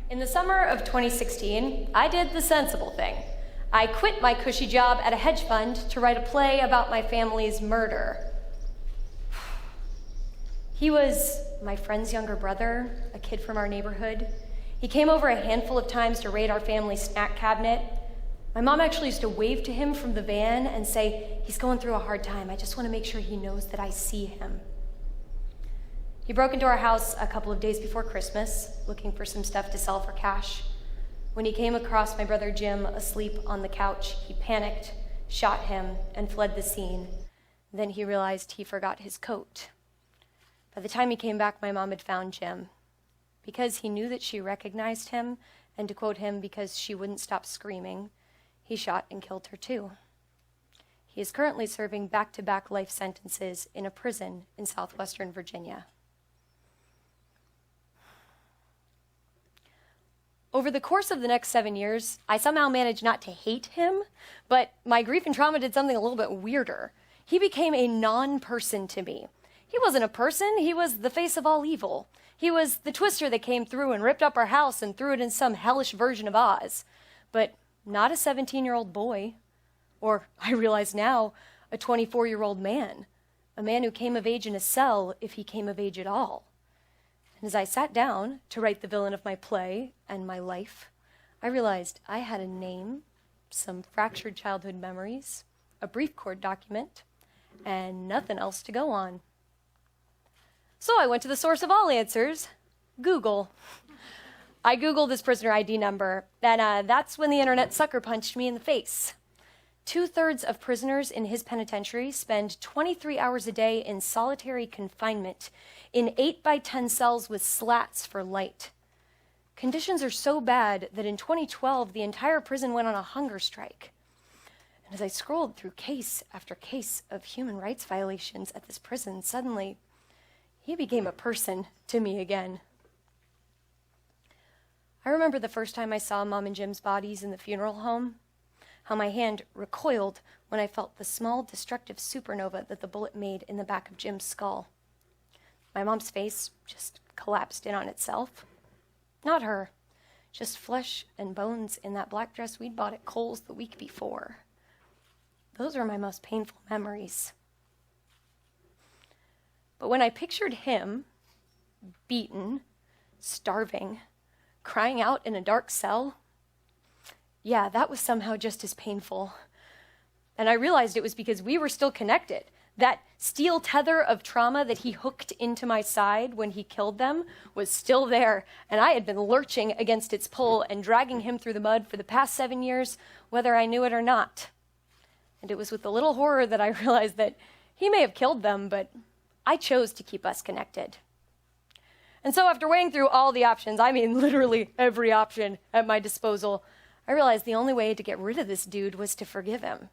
In the summer of 2016, I did the sensible thing. I quit my cushy job at a hedge fund to write a play about my family's murder. He was my friend's younger brother, a kid from our neighborhood. He came over a handful of times to raid our family snack cabinet. My mom actually used to wave to him from the van and say, "He's going through a hard time. I just want to make sure he knows that I see him." He broke into our house a couple of days before Christmas, looking for some stuff to sell for cash. When he came across my brother Jim asleep on the couch, he panicked, shot him, and fled the scene. Then he realized he forgot his coat. By the time he came back, my mom had found Jim. Because he knew that she recognized him, and to quote him, because she wouldn't stop screaming, he shot and killed her too. He is currently serving back-to-back life sentences in a prison in southwestern Virginia. Over the course of the next 7 years, I somehow managed not to hate him, but my grief and trauma did something a little bit weirder. He became a non-person to me. He wasn't a person, he was the face of all evil. He was the twister that came through and ripped up our house and threw it in some hellish version of Oz. But not a 17-year-old boy, or I realize now, a 24-year-old man, a man who came of age in a cell if he came of age at all. And as I sat down to write the villain of my play and my life, I realized I had a name, some fractured childhood memories, a brief court document, and nothing else to go on. So I went to the source of all answers, Google. I Googled his prisoner ID number, and that's when the internet sucker punched me in the face. 2/3 of prisoners in his penitentiary spend 23 hours a day in solitary confinement in 8x10 cells with slats for light. Conditions are so bad that in 2012, the entire prison went on a hunger strike. And as I scrolled through case after case of human rights violations at this prison, suddenly, he became a person to me again. I remember the first time I saw Mom and Jim's bodies in the funeral home, how my hand recoiled when I felt the small destructive supernova that the bullet made in the back of Jim's skull. My mom's face just collapsed in on itself. Not her, just flesh and bones in that black dress we'd bought at Kohl's the week before. Those were my most painful memories. But when I pictured him, beaten, starving, crying out in a dark cell, yeah, that was somehow just as painful. And I realized it was because we were still connected. That steel tether of trauma that he hooked into my side when he killed them was still there, and I had been lurching against its pull and dragging him through the mud for the past 7 years, whether I knew it or not. And it was with a little horror that I realized that he may have killed them, but I chose to keep us connected. And so after weighing through all the options, I mean literally every option at my disposal, I realized the only way to get rid of this dude was to forgive him.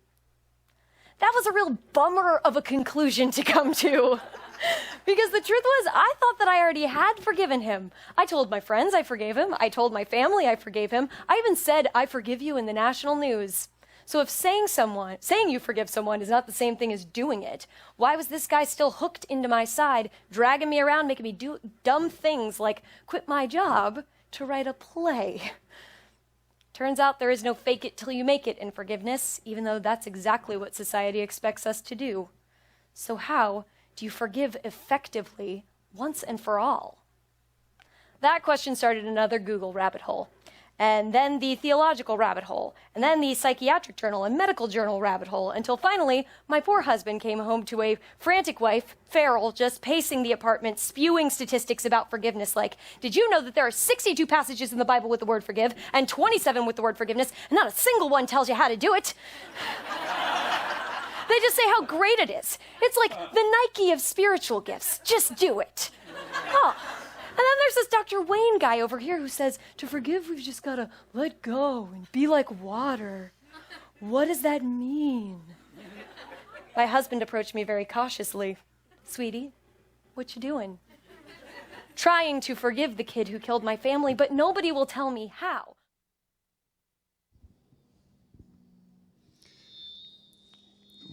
That was a real bummer of a conclusion to come to. Because the truth was, I thought that I already had forgiven him. I told my friends I forgave him. I told my family I forgave him. I even said, "I forgive you" in the national news. So if saying you forgive someone is not the same thing as doing it, why was this guy still hooked into my side, dragging me around, making me do dumb things like quit my job to write a play? Turns out there is no fake it till you make it in forgiveness, even though that's exactly what society expects us to do. So how do you forgive effectively once and for all? That question started another Google rabbit hole, and then the theological rabbit hole, and then the psychiatric journal and medical journal rabbit hole, until finally my poor husband came home to a frantic wife, feral, just pacing the apartment, spewing statistics about forgiveness like, "Did you know that there are 62 passages in the Bible with the word forgive, and 27 with the word forgiveness, and not a single one tells you how to do it?" They just say how great it is. It's like the Nike of spiritual gifts. Just do it. Oh. And then there's this Dr. Wayne guy over here who says, to forgive, we've just got to let go and be like water. What does that mean? My husband approached me very cautiously. "Sweetie, what you doing?" Trying to forgive the kid who killed my family, but nobody will tell me how.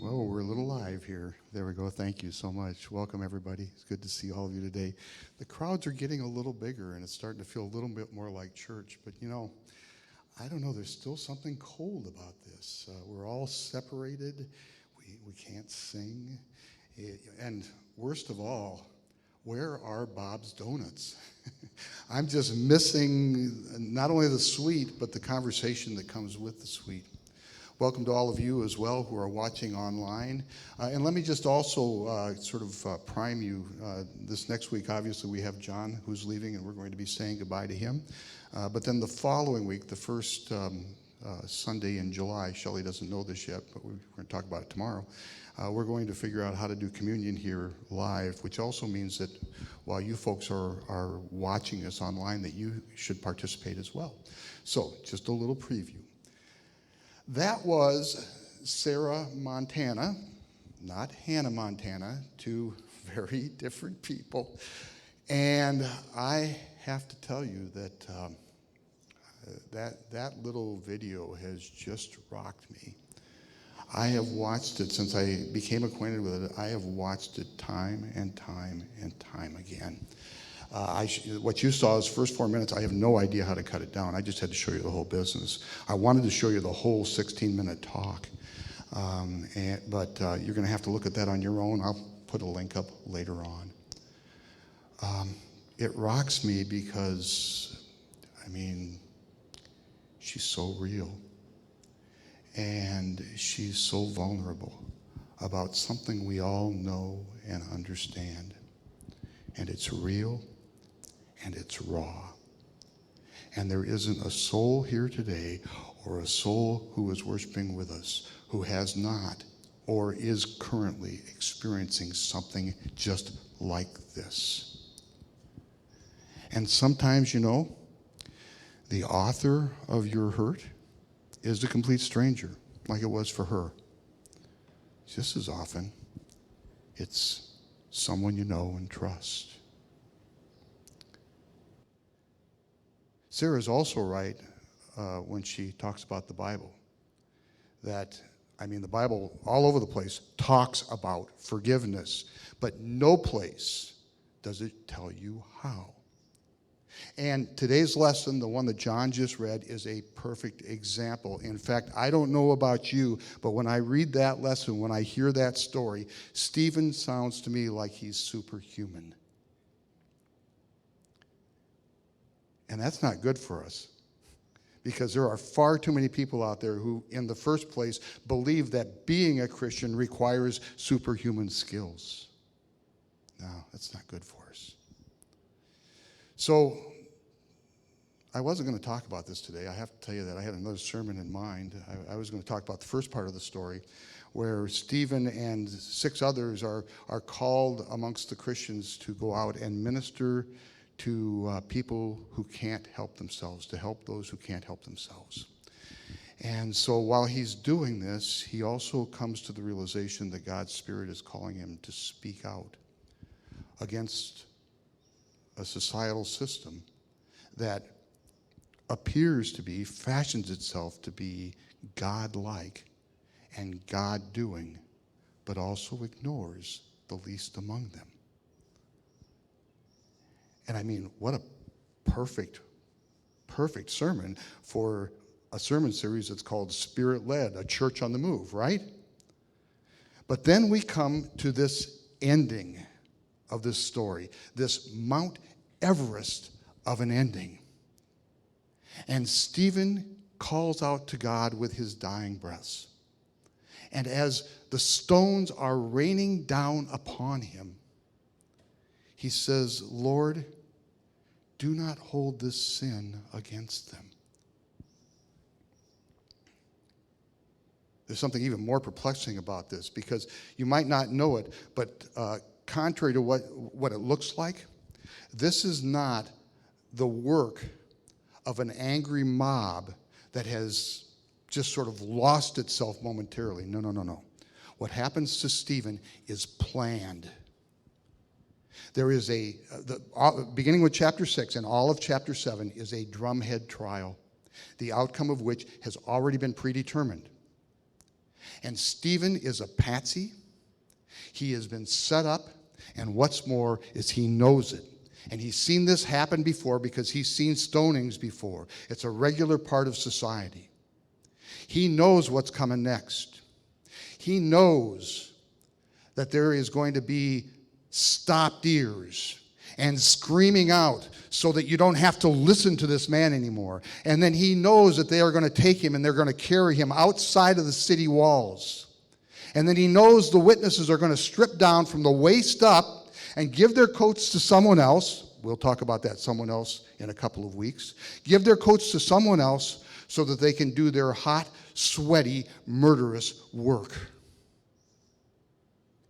Well, we're a little live here. There we go. Thank you so much. Welcome, everybody. It's good to see all of you today. The crowds are getting a little bigger, and it's starting to feel a little bit more like church. But, I don't know. There's still something cold about this. We're all separated. We can't sing. And worst of all, where are Bob's Donuts? I'm just missing not only the sweet, but the conversation that comes with the sweet. Welcome to all of you as well who are watching online. And let me just also prime you. This next week, obviously, we have John who's leaving, and we're going to be saying goodbye to him. But then the following week, the first Sunday in July, Shelley doesn't know this yet, but we're going to talk about it tomorrow. We're going to figure out how to do communion here live, which also means that while you folks are watching us online, that you should participate as well. So just a little preview. That was Sarah Montana, not Hannah Montana, two very different people. And I have to tell you that that little video has just rocked me. I have watched it since I became acquainted with it. I have watched it time and time and time again. What you saw is first 4 minutes. I have no idea how to cut it down. I just had to show you the whole business. I wanted to show you the whole 16-minute talk, but you're going to have to look at that on your own. I'll put a link up later on. It rocks me because, she's so real, and she's so vulnerable about something we all know and understand, and it's real. And it's raw. And there isn't a soul here today or a soul who is worshiping with us who has not or is currently experiencing something just like this. And sometimes, the author of your hurt is a complete stranger, like it was for her. Just as often, it's someone you know and trust. Sarah's also right when she talks about the Bible. That, the Bible all over the place talks about forgiveness, but no place does it tell you how. And today's lesson, the one that John just read, is a perfect example. In fact, I don't know about you, but when I read that lesson, when I hear that story, Stephen sounds to me like he's superhuman. And that's not good for us, because there are far too many people out there who, in the first place, believe that being a Christian requires superhuman skills. No, that's not good for us. So, I wasn't going to talk about this today. I have to tell you that I had another sermon in mind. I was going to talk about the first part of the story, where Stephen and 6 others are called amongst the Christians to go out and minister to people who can't help themselves, to help those who can't help themselves. And so while he's doing this, he also comes to the realization that God's Spirit is calling him to speak out against a societal system that fashions itself to be God-like and God-doing, but also ignores the least among them. And what a perfect sermon for a sermon series that's called Spirit-Led, a church on the move, right? But then we come to this ending of this story, this Mount Everest of an ending. And Stephen calls out to God with his dying breaths. And as the stones are raining down upon him, he says, Lord, do not hold this sin against them. There's something even more perplexing about this, because you might not know it, but contrary to what it looks like, this is not the work of an angry mob that has just sort of lost itself momentarily. No. What happens to Stephen is planned. There is beginning with chapter 6 and all of chapter 7 is a drumhead trial, the outcome of which has already been predetermined. And Stephen is a patsy. He has been set up, and what's more is he knows it. And he's seen this happen before because he's seen stonings before. It's a regular part of society. He knows what's coming next. He knows that there is going to be stopped ears and screaming out so that you don't have to listen to this man anymore. And then he knows that they are going to take him and they're going to carry him outside of the city walls. And then he knows the witnesses are going to strip down from the waist up and give their coats to someone else. We'll talk about that someone else in a couple of weeks. Give their coats to someone else so that they can do their hot, sweaty, murderous work.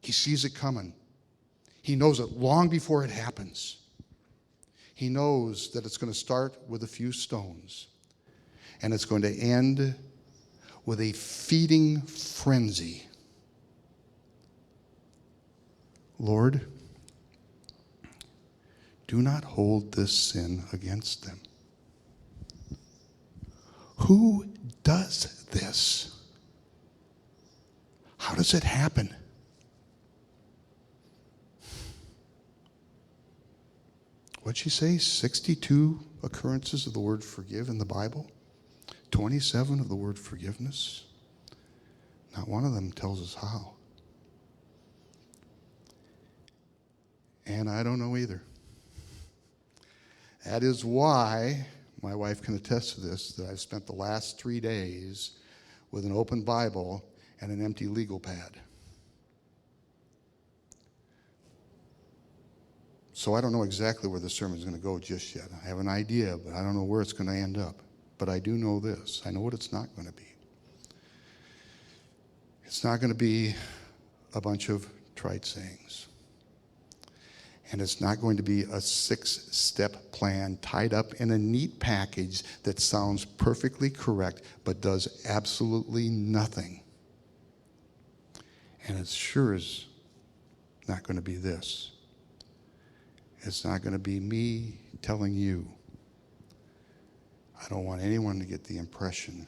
He sees it coming. He knows it long before it happens. He knows that it's going to start with a few stones, and it's going to end with a feeding frenzy. Lord, do not hold this sin against them. Who does this? How does it happen? What'd she say? 62 occurrences of the word forgive in the Bible? 27 of the word forgiveness? Not one of them tells us how. And I don't know either. That is why, my wife can attest to this, that I've spent the last 3 days with an open Bible and an empty legal pad. So I don't know exactly where the sermon is going to go just yet. I have an idea, but I don't know where it's going to end up. But I do know this. I know what it's not going to be. It's not going to be a bunch of trite sayings. And it's not going to be a 6-step plan tied up in a neat package that sounds perfectly correct but does absolutely nothing. And it sure is not going to be this. It's not going to be me telling you. I don't want anyone to get the impression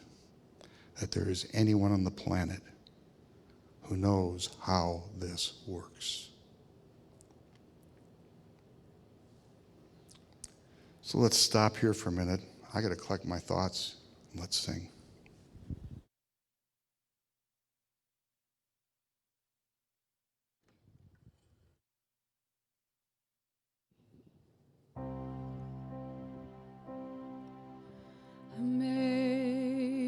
that there is anyone on the planet who knows how this works. So let's stop here for a minute. I got to collect my thoughts. Let's sing.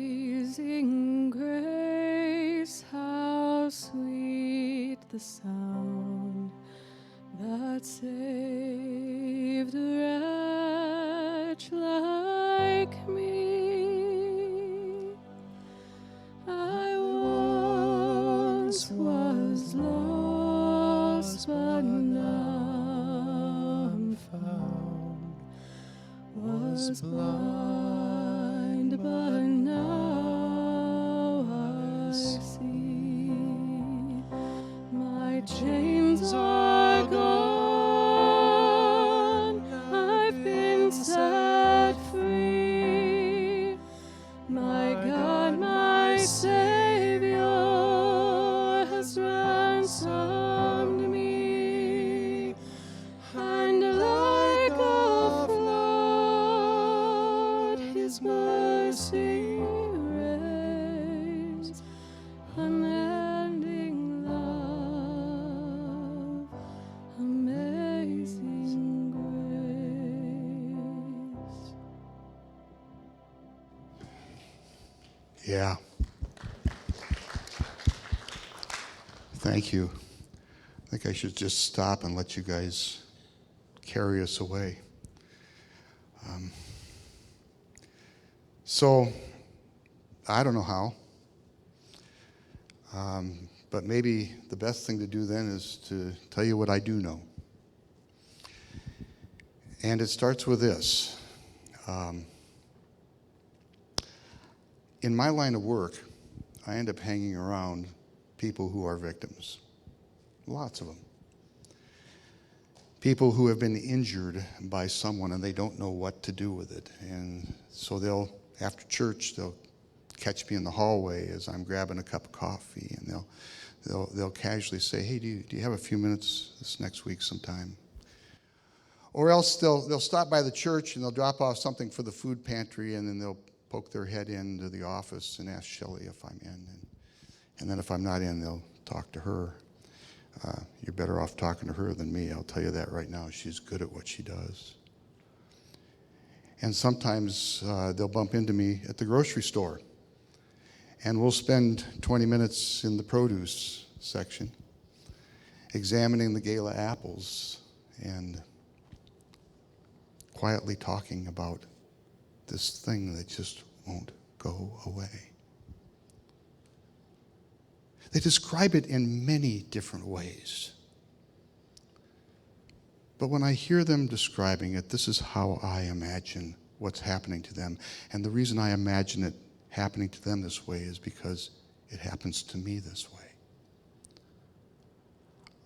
Amazing grace, how sweet the sound that saved a wretch like me. I once was lost, but now am found. Was blind, but now I see. My chains are gone, I've been set free. My God, my Savior has ransomed me. And like a flood, His mercy reigns. Unending love, amazing grace. Yeah. Thank you. I think I should just stop and let you guys carry us away. So, I don't know how, but maybe the best thing to do then is to tell you what I do know. And it starts with this. In my line of work, I end up hanging around people who are victims. Lots of them. People who have been injured by someone and they don't know what to do with it. And so they'll, after church, they'll catch me in the hallway as I'm grabbing a cup of coffee, and they'll casually say, "Hey, do you have a few minutes this next week sometime?" Or else they'll stop by the church and they'll drop off something for the food pantry, and then they'll poke their head into the office and ask Shelley if I'm in. And then if I'm not in, they'll talk to her. You're better off talking to her than me, I'll tell you that right now. She's good at what she does. And sometimes they'll bump into me at the grocery store, and we'll spend 20 minutes in the produce section examining the gala apples and quietly talking about this thing that just won't go away. They describe it in many different ways. But when I hear them describing it, this is how I imagine what's happening to them. And the reason I imagine it happening to them this way is because it happens to me this way.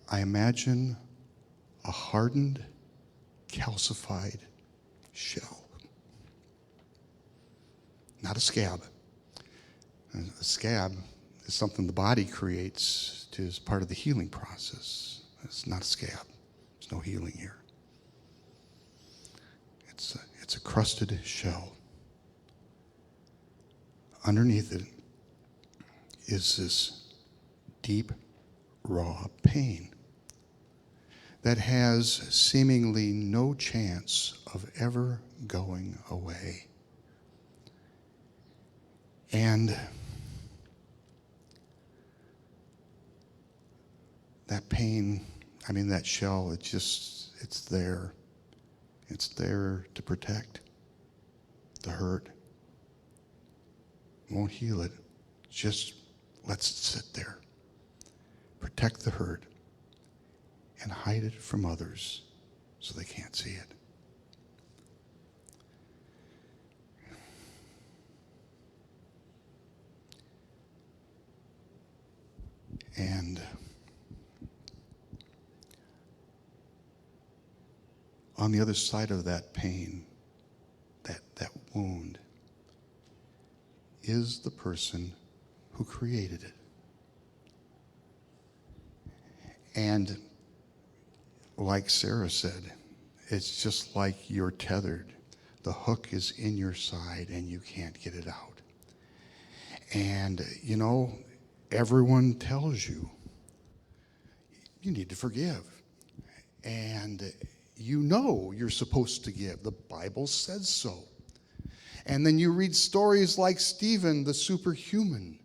I imagine a hardened, calcified shell. Not a scab. A scab is something the body creates as part of the healing process. It's not a scab. There's no healing here. It's a crusted shell. Underneath it is this deep, raw pain that has seemingly no chance of ever going away. And that pain, that shell, it's there. It's there to protect the hurt. Won't heal it. Just lets it sit there. Protect the hurt and hide it from others so they can't see it. And on the other side of that pain, that wound, is the person who created it. And like Sarah said, it's just like you're tethered. The hook is in your side and you can't get it out. And, everyone tells you need to forgive. And you're supposed to give. The Bible says so. And then you read stories like Stephen, the superhuman.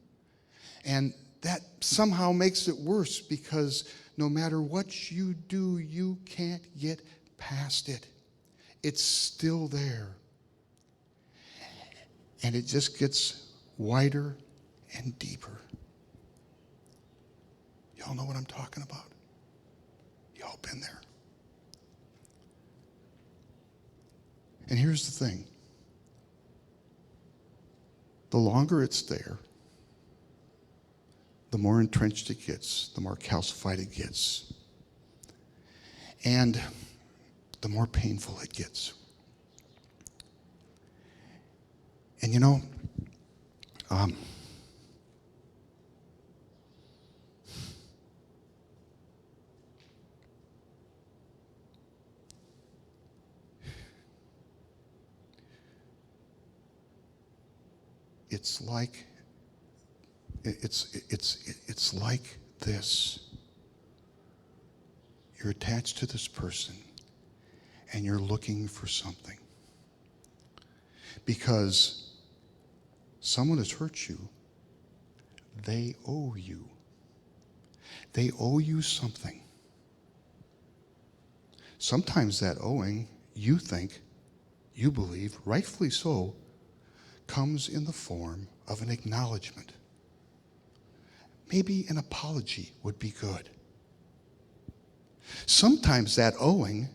And that somehow makes it worse because no matter what you do, you can't get past it. It's still there. And it just gets wider and deeper. Y'all know what I'm talking about? Y'all been there. And here's the thing. The longer it's there, the more entrenched it gets, the more calcified it gets, and the more painful it gets. And it's like this. You're attached to this person and you're looking for something because someone has hurt you. They owe you. They owe you something. Sometimes that owing, you believe, rightfully so, comes in the form of an acknowledgement. Maybe an apology would be good. Sometimes that owing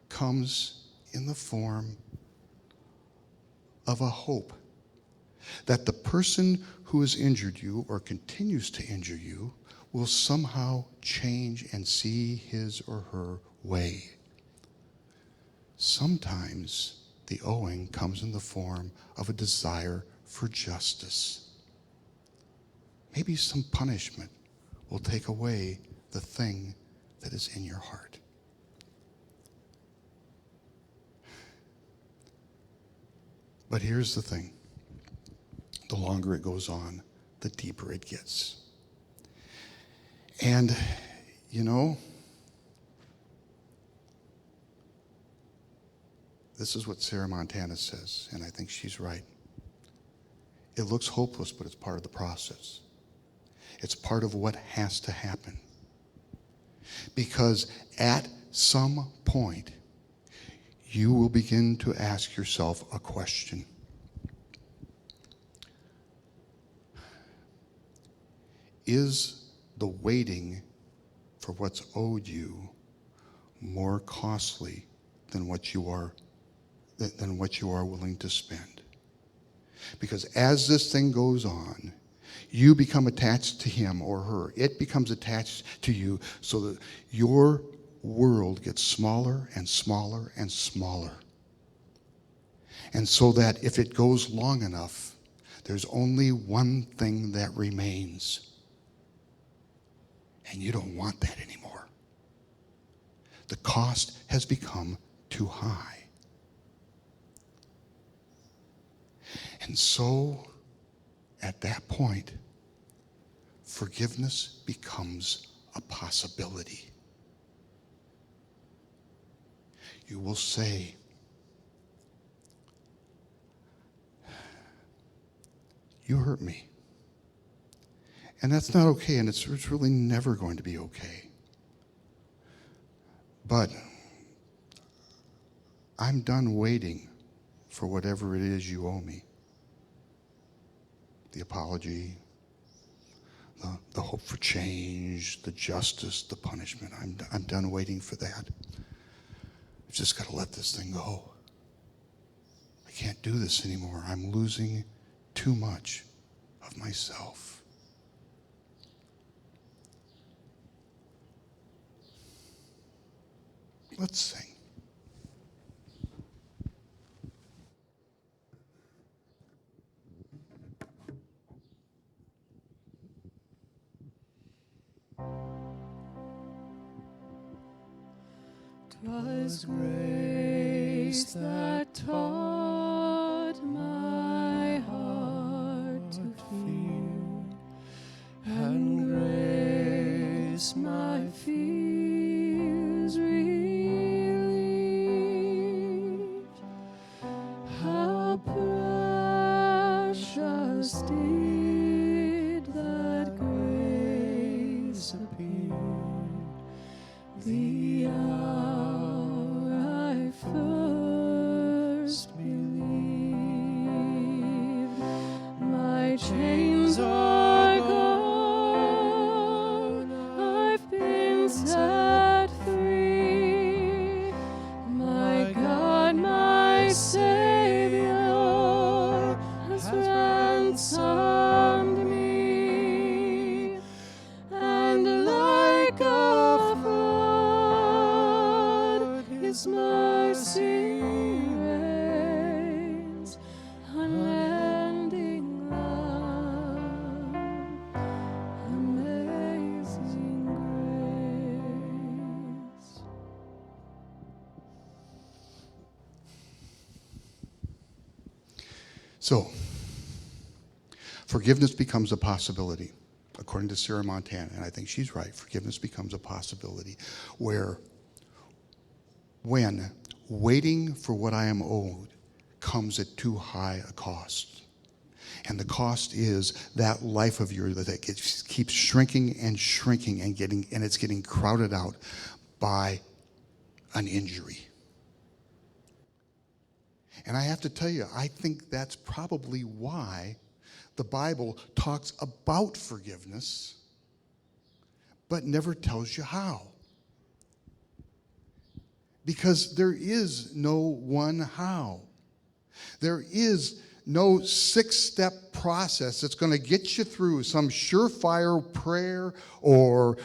comes in the form of a hope that the person who has injured you or continues to injure you will somehow change and see his or her way. Sometimes the owing comes in the form of a desire for justice. Maybe some punishment will take away the thing that is in your heart. But here's the thing. The longer it goes on, the deeper it gets. And, you know, this is what Sarah Montana says, and I think she's right. It looks hopeless, but it's part of the process. It's part of what has to happen. Because at some point, you will begin to ask yourself a question. Is the waiting for what's owed you more costly than what you are willing to spend? Because as this thing goes on, you become attached to him or her. It becomes attached to you so that your world gets smaller and smaller and smaller. And so that if it goes long enough, there's only one thing that remains. And you don't want that anymore. The cost has become too high. And so, at that point, forgiveness becomes a possibility. You will say, you hurt me. And that's not okay, and it's really never going to be okay. But I'm done waiting for whatever it is you owe me. The apology, the hope for change, the justice, the punishment. I'm done waiting for that. I've just got to let this thing go. I can't do this anymore. I'm losing too much of myself. Let's sing. Was grace that taught my heart to fear, and grace my fears relieved. How precious did that grace appear, the hour I first believed. My chains are gone, I've been set free. My God, my Savior has ransomed me, and like a flood, His mercy reigns, unending love, amazing grace. So, forgiveness becomes a possibility, according to Sarah Montana, and I think she's right. Forgiveness becomes a possibility when waiting for what I am owed comes at too high a cost. And the cost is that life of yours that keeps shrinking and shrinking and it's getting crowded out by an injury. And I have to tell you, I think that's probably why the Bible talks about forgiveness, but never tells you how. Because there is no one how. There is no 6-step process that's going to get you through some surefire prayer or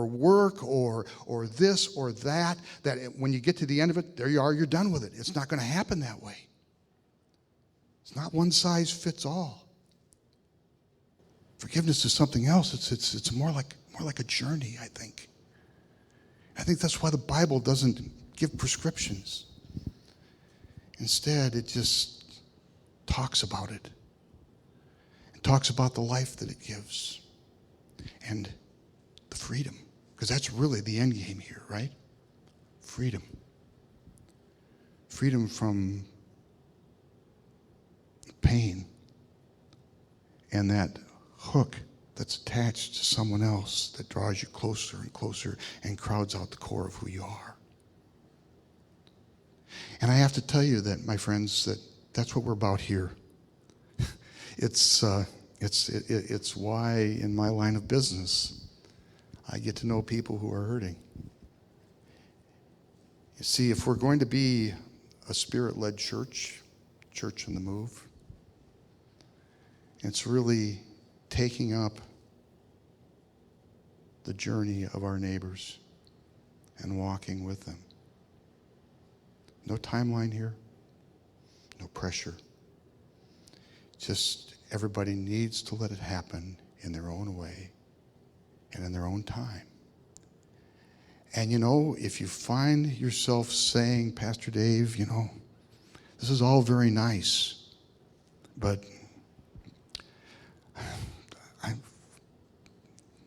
work or this or that when you get to the end of it, there you are, you're done with it. It's not going to happen that way. It's not one size fits all. Forgiveness is something else. It's more like a journey, I think. I think that's why the Bible doesn't give prescriptions. Instead, it just talks about it. It talks about the life that it gives and the freedom, because that's really the end game here, right? Freedom. Freedom from pain and that hook that's attached to someone else that draws you closer and closer and crowds out the core of who you are. And I have to tell you that, my friends, that's what we're about here. It's why in my line of business I get to know people who are hurting. You see, if we're going to be a Spirit-led church on the move, it's really taking up the journey of our neighbors and walking with them. No timeline here, no pressure. Just everybody needs to let it happen in their own way and in their own time. And if you find yourself saying, Pastor Dave, this is all very nice, but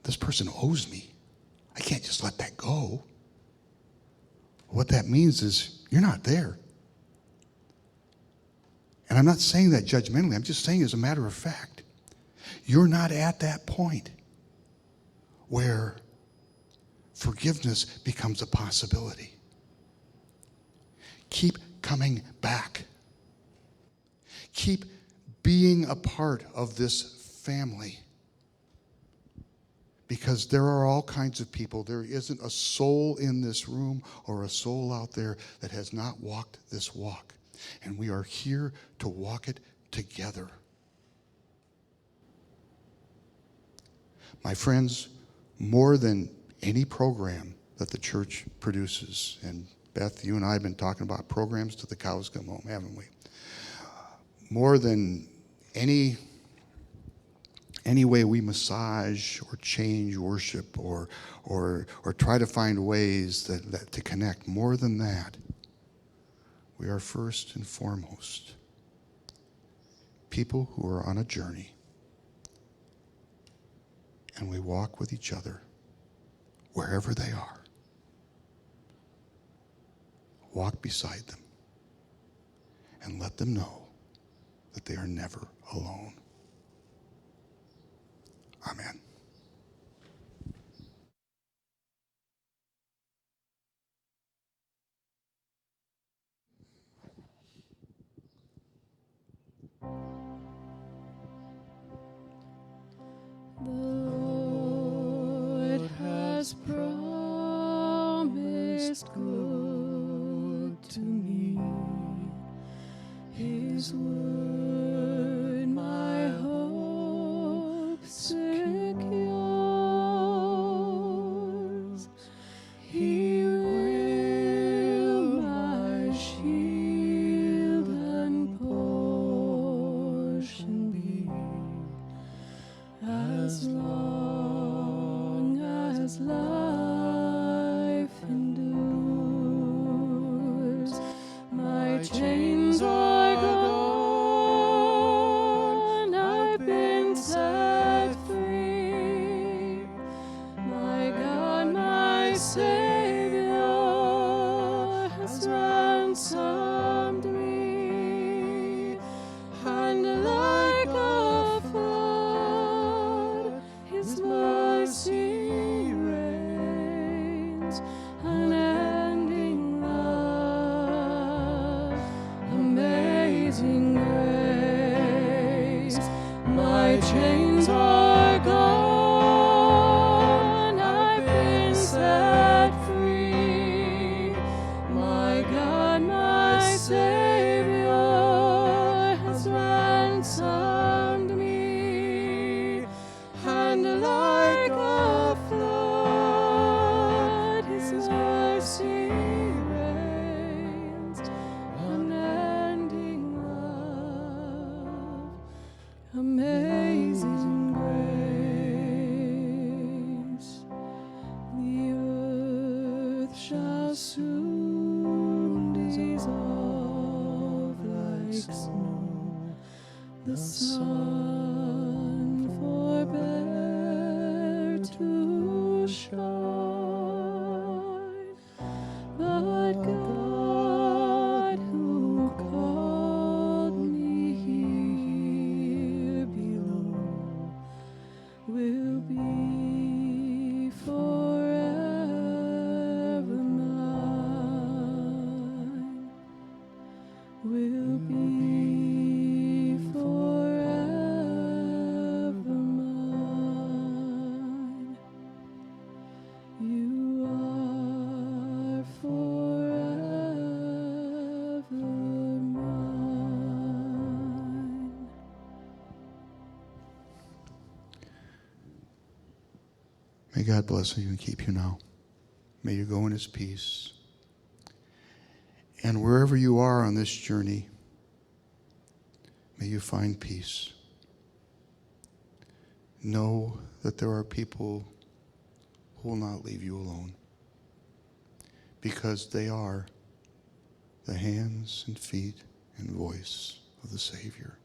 this person owes me. I can't just let that go. What that means is you're not there. And I'm not saying that judgmentally. I'm just saying as a matter of fact, you're not at that point where forgiveness becomes a possibility. Keep coming back. Keep being a part of this family. Because there are all kinds of people. There isn't a soul in this room or a soul out there that has not walked this walk. And we are here to walk it together. My friends, more than any program that the church produces, and Beth, you and I have been talking about programs till the cows come home, haven't we? More than any way we massage or change worship or try to find ways that to connect, more than that, we are first and foremost people who are on a journey, and we walk with each other wherever they are. Walk beside them and let them know that they are never alone. Amen. The Lord has promised good to me. His word my hope secures. He will my shield and portion be. As long as life endures, my chains are gone, I've been set free. My God, my Savior has ransomed me, and like a flood, His mercy reigns, unending love, amazing grace. My chains are gone, I've been set free. My God, my Savior has ransomed me, and like a flood, His mercy reigns, unending love, amazing grace. shall soon dissolve like snow. The sun forbear to shine, but God who called me here below will be forever mine, will be forever mine. You are forever mine. May God bless you and keep you now. May you go in his peace. And wherever you are on this journey, may you find peace. Know that there are people who will not leave you alone, because they are the hands and feet and voice of the Savior.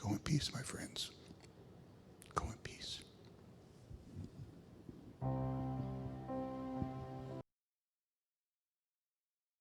Go in peace, my friends.